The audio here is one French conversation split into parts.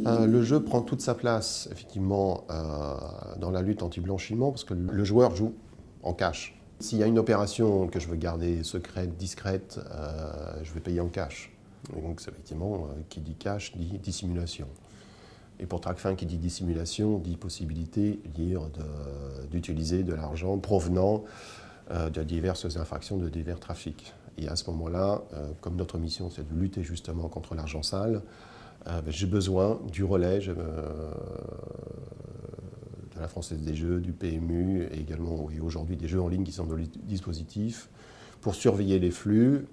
Le jeu prend toute sa place, effectivement, dans la lutte anti-blanchiment, parce que le joueur joue en cash. S'il y a une opération que je veux garder secrète, discrète, je vais payer en cash. Et donc, effectivement, qui dit cash dit dissimulation. Et pour TracFin, qui dit dissimulation, dit possibilité d'utiliser de l'argent provenant de diverses infractions, de divers trafics. Et à ce moment-là, comme notre mission, c'est de lutter justement contre l'argent sale, j'ai besoin du relais de la Française des Jeux, du PMU, et également et aujourd'hui des jeux en ligne qui sont dans le dispositif, pour surveiller les flux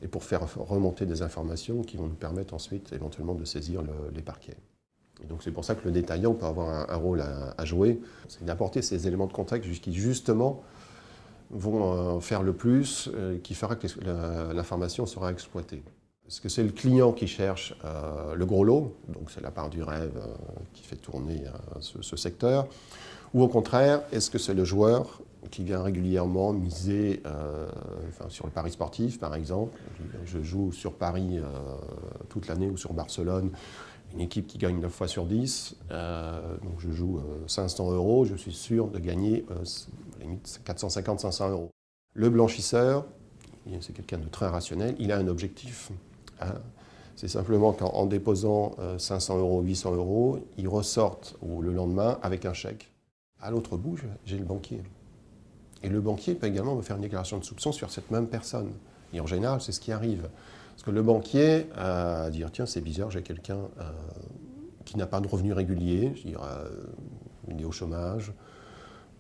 et pour faire remonter des informations qui vont nous permettre ensuite éventuellement de saisir les parquets. Et donc c'est pour ça que le détaillant peut avoir un rôle à jouer, c'est d'apporter ces éléments de contexte qui justement vont faire le plus, qui fera que l'information sera exploitée. Est-ce que c'est le client qui cherche le gros lot, donc c'est la part du rêve qui fait tourner ce secteur, ou au contraire, est-ce que c'est le joueur qui vient régulièrement miser sur le pari sportif, par exemple. Je joue sur Paris toute l'année ou sur Barcelone, une équipe qui gagne 9 fois sur 10, donc je joue 500 €, je suis sûr de gagner limite 450-500 €. Le blanchisseur, c'est quelqu'un de très rationnel, il a un objectif. C'est simplement qu'en déposant 500 €, 800 €, ils ressortent le lendemain avec un chèque. À l'autre bout, j'ai le banquier. Et le banquier peut également me faire une déclaration de soupçon sur cette même personne. Et en général, c'est ce qui arrive. Parce que le banquier va dire, tiens, c'est bizarre, j'ai quelqu'un qui n'a pas de revenus réguliers, je dirais, il est au chômage,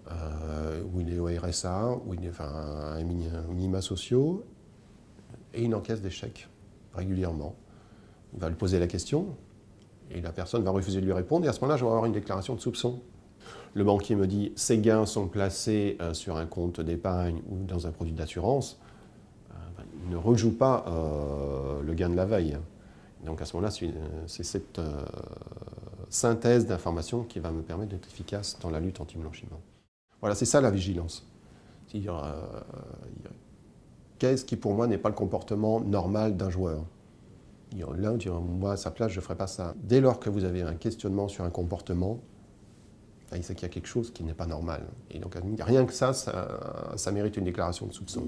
ou il est au RSA, ou il est un minima sociaux, et il encaisse des chèques régulièrement. Il va lui poser la question, et la personne va refuser de lui répondre, et à ce moment-là, je vais avoir une déclaration de soupçon. Le banquier me dit, ces gains sont placés sur un compte d'épargne ou dans un produit d'assurance. Il ne rejoue pas le gain de la veille. Donc à ce moment-là, c'est cette synthèse d'informations qui va me permettre d'être efficace dans la lutte anti-blanchiment. Voilà, c'est ça la vigilance. C'est-à-dire, qu'est-ce qui pour moi n'est pas le comportement normal d'un joueur? Là, moi à sa place, je ne ferais pas ça. Dès lors que vous avez un questionnement sur un comportement, il sait qu'il y a quelque chose qui n'est pas normal. Et donc rien que ça mérite une déclaration de soupçon.